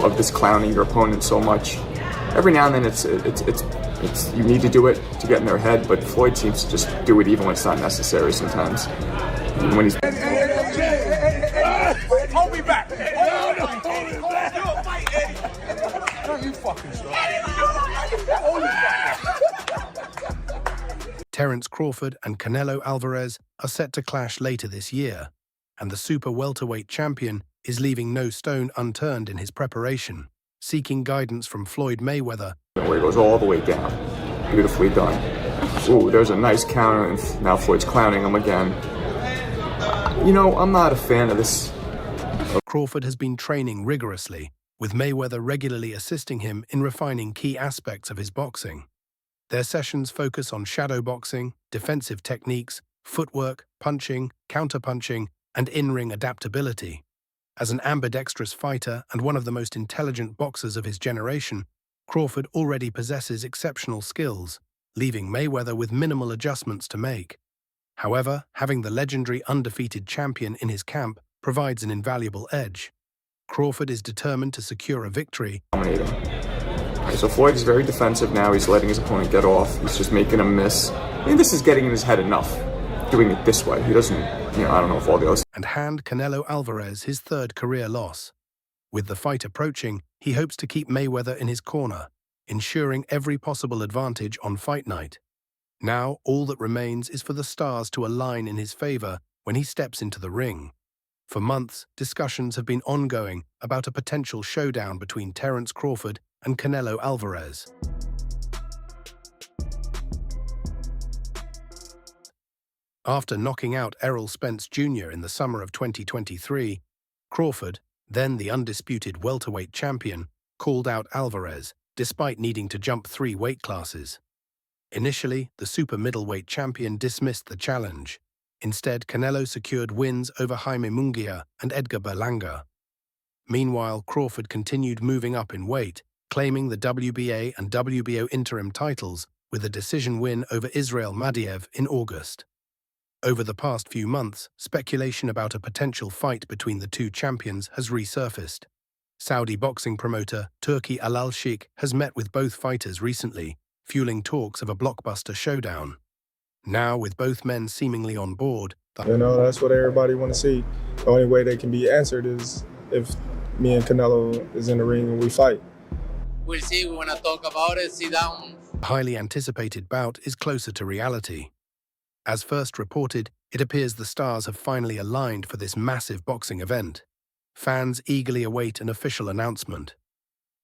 of this clowning your opponent so much. Every now and then it's you need to do it to get in their head, but Floyd seems to just do it even when it's not necessary sometimes. Even when he's hold me back. You fucking Terence Crawford and Canelo Alvarez are set to clash later this year, and the super welterweight champion is leaving no stone unturned in his preparation, seeking guidance from Floyd Mayweather. Where he goes all the way down. Beautifully done. Ooh, there's a nice counter, and now Floyd's clowning him again. You know, I'm not a fan of this. Crawford has been training rigorously, with Mayweather regularly assisting him in refining key aspects of his boxing. Their sessions focus on shadow boxing, defensive techniques, footwork, punching, counterpunching, and in-ring adaptability. As an ambidextrous fighter and one of the most intelligent boxers of his generation, Crawford already possesses exceptional skills, leaving Mayweather with minimal adjustments to make. However, having the legendary undefeated champion in his camp provides an invaluable edge. Crawford is determined to secure a victory. So Floyd is very defensive now. He's letting his opponent get off. He's just making him miss. I mean, this is getting in his head enough, doing it this way. He doesn't, I don't know if all the others. And hand Canelo Alvarez his third career loss. With the fight approaching, he hopes to keep Mayweather in his corner, ensuring every possible advantage on fight night. Now, all that remains is for the stars to align in his favor when he steps into the ring. For months, discussions have been ongoing about a potential showdown between Terence Crawford and Canelo Alvarez. After knocking out Errol Spence Jr. in the summer of 2023, Crawford, then the undisputed welterweight champion, called out Alvarez, despite needing to jump 3 weight classes. Initially, the super middleweight champion dismissed the challenge. Instead, Canelo secured wins over Jaime Munguia and Edgar Berlanga. Meanwhile, Crawford continued moving up in weight, claiming the WBA and WBO interim titles with a decision win over Israel Madiev in August. Over the past few months, speculation about a potential fight between the two champions has resurfaced. Saudi boxing promoter Turki Al-Sheikh has met with both fighters recently, fueling talks of a blockbuster showdown. Now, with both men seemingly on board, that's what everybody want to see. The only way they can be answered is if me and Canelo is in the ring and we fight. We'll see. We want to talk about it. Sit down. The highly anticipated bout is closer to reality. As first reported, it appears the stars have finally aligned for this massive boxing event. Fans eagerly await an official announcement.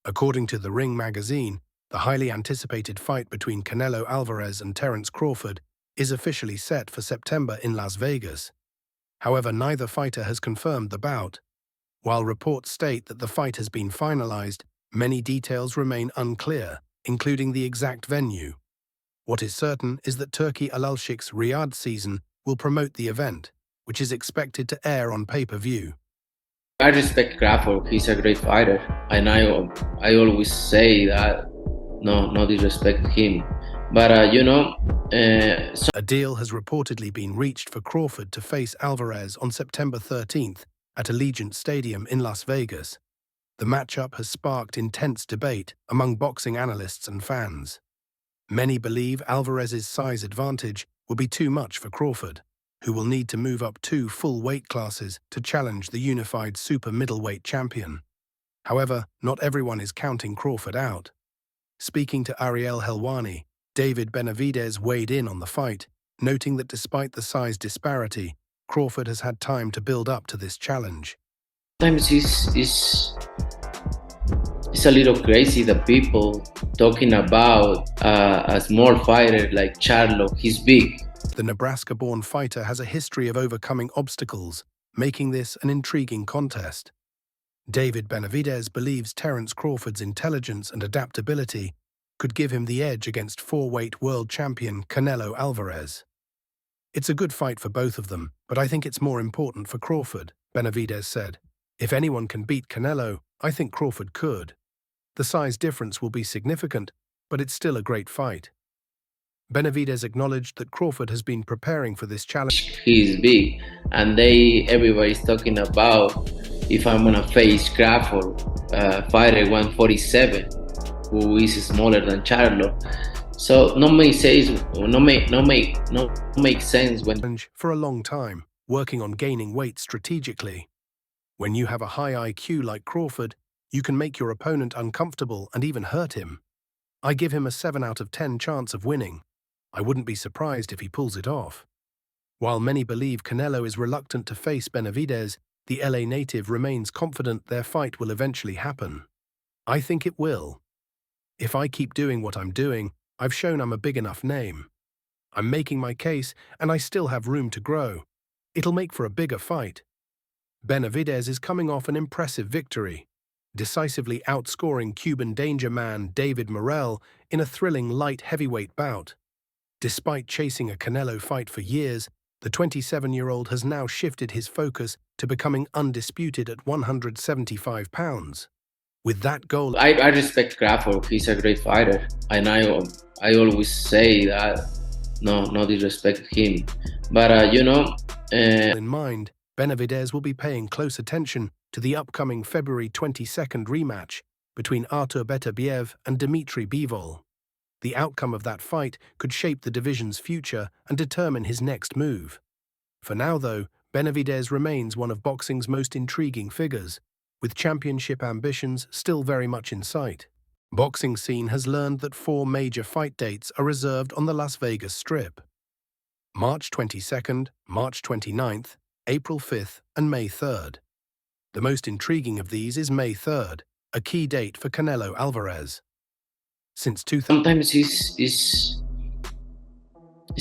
According to The Ring magazine, the highly anticipated fight between Canelo Alvarez and Terence Crawford is officially set for September in Las Vegas. However, neither fighter has confirmed the bout. While reports state that the fight has been finalized, many details remain unclear, including the exact venue. What is certain is that Turki Al-Sheikh's Riyadh season will promote the event, which is expected to air on pay-per-view. I respect Crawford. He's a great fighter, and I always say that. No disrespect to him. But, A deal has reportedly been reached for Crawford to face Alvarez on September 13th at Allegiant Stadium in Las Vegas. The matchup has sparked intense debate among boxing analysts and fans. Many believe Alvarez's size advantage will be too much for Crawford, who will need to move up 2 full weight classes to challenge the unified super middleweight champion. However, not everyone is counting Crawford out. Speaking to Ariel Helwani, David Benavidez weighed in on the fight, noting that despite the size disparity, Crawford has had time to build up to this challenge. Sometimes it's a little crazy that people talking about a small fighter like Charlo. He's big. The Nebraska-born fighter has a history of overcoming obstacles, making this an intriguing contest. David Benavidez believes Terence Crawford's intelligence and adaptability could give him the edge against 4-weight world champion Canelo Alvarez. It's a good fight for both of them, but I think it's more important for Crawford, Benavidez said. If anyone can beat Canelo, I think Crawford could. The size difference will be significant, but it's still a great fight. Benavidez acknowledged that Crawford has been preparing for this challenge. He's big, and everybody's talking about if I'm gonna face Crawford. fighter 147 who is smaller than Charlo. So no make sense when For a long time, working on gaining weight strategically. When you have a high IQ like Crawford, you can make your opponent uncomfortable and even hurt him. I give him a 7 out of 10 chance of winning. I wouldn't be surprised if he pulls it off. While many believe Canelo is reluctant to face Benavidez, the LA native remains confident their fight will eventually happen. I think it will. If I keep doing what I'm doing, I've shown I'm a big enough name. I'm making my case, and I still have room to grow. It'll make for a bigger fight. Benavidez is coming off an impressive victory, decisively outscoring Cuban danger man David Morrell in a thrilling light heavyweight bout. Despite chasing a Canelo fight for years, the 27-year-old has now shifted his focus to becoming undisputed at 175 pounds. With that goal, I respect Crawford. He's a great fighter, and I always say that. No disrespect him, but in mind, Benavidez will be paying close attention to the upcoming February 22nd rematch between Artur Beterbiev and Dmitry Bivol. The outcome of that fight could shape the division's future and determine his next move. For now, though, Benavidez remains one of boxing's most intriguing figures, with championship ambitions still very much in sight. Boxing scene has learned that 4 major fight dates are reserved on the Las Vegas Strip: March 22nd, March 29th, April 5th, and May 3rd. The most intriguing of these is May 3rd, a key date for Canelo Alvarez. Since 2000, sometimes it's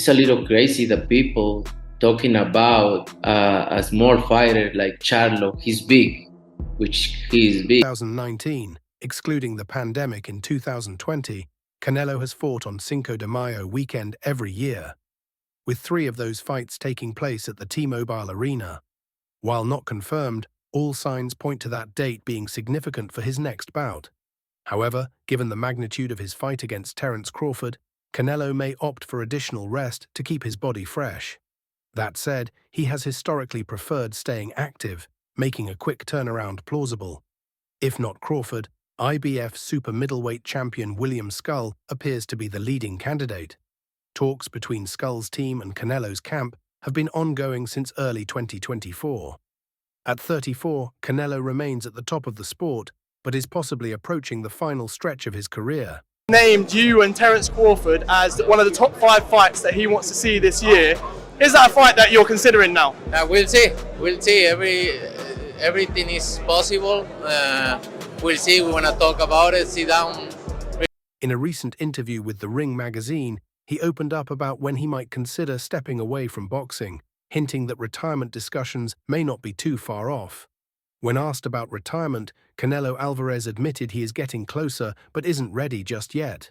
a little crazy that people talking about a small fighter like Charlo. He's big, which he is big. 2019, excluding the pandemic in 2020, Canelo has fought on Cinco de Mayo weekend every year, with 3 of those fights taking place at the T-Mobile Arena. While not confirmed, all signs point to that date being significant for his next bout. However, given the magnitude of his fight against Terence Crawford, Canelo may opt for additional rest to keep his body fresh. That said, he has historically preferred staying active, making a quick turnaround plausible. If not Crawford, IBF super middleweight champion William Skull appears to be the leading candidate. Talks between Skull's team and Canelo's camp have been ongoing since early 2024. At 34, Canelo remains at the top of the sport, but is possibly approaching the final stretch of his career. Named you and Terence Crawford as one of the top 5 fights that he wants to see this year. Is that a fight that you're considering now? We'll see. We'll see. Everything is possible. We'll see. We want to talk about it. Sit down. In a recent interview with The Ring magazine, he opened up about when he might consider stepping away from boxing, hinting that retirement discussions may not be too far off. When asked about retirement, Canelo Alvarez admitted he is getting closer but isn't ready just yet.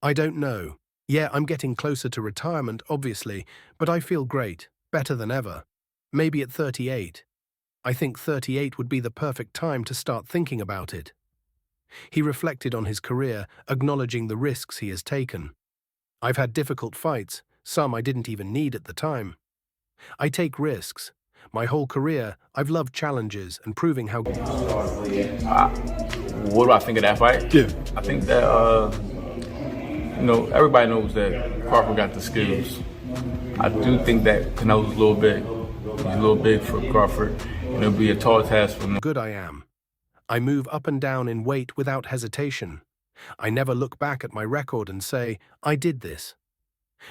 "I don't know. Yeah, I'm getting closer to retirement, obviously, but I feel great, better than ever. Maybe at 38. I think 38 would be the perfect time to start thinking about it." He reflected on his career, acknowledging the risks he has taken. "I've had difficult fights, some I didn't even need at the time. I take risks. My whole career, I've loved challenges and proving how..." What do I think of that fight? Yeah. I think that, everybody knows that Crawford got the skills. I do think that Canelo's a little big. He's a little big for Crawford, and it'll be a tall task for him. Good I am. I move up and down in weight without hesitation. I never look back at my record and say, I did this.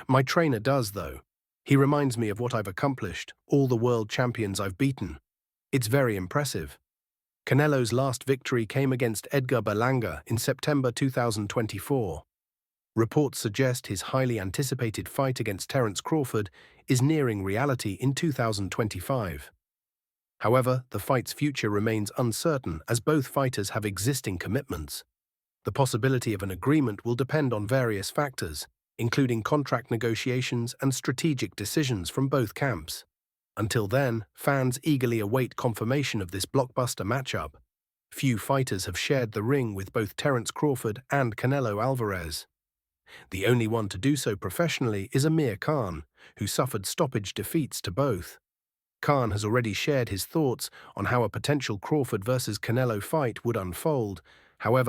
My trainer does, though. He reminds me of what I've accomplished, all the world champions I've beaten. It's very impressive. Canelo's last victory came against Edgar Berlanga in September 2024. Reports suggest his highly anticipated fight against Terence Crawford is nearing reality in 2025. However, the fight's future remains uncertain as both fighters have existing commitments. The possibility of an agreement will depend on various factors, including contract negotiations and strategic decisions from both camps. Until then, fans eagerly await confirmation of this blockbuster matchup. Few fighters have shared the ring with both Terence Crawford and Canelo Alvarez. The only one to do so professionally is Amir Khan, who suffered stoppage defeats to both. Khan has already shared his thoughts on how a potential Crawford versus Canelo fight would unfold. However,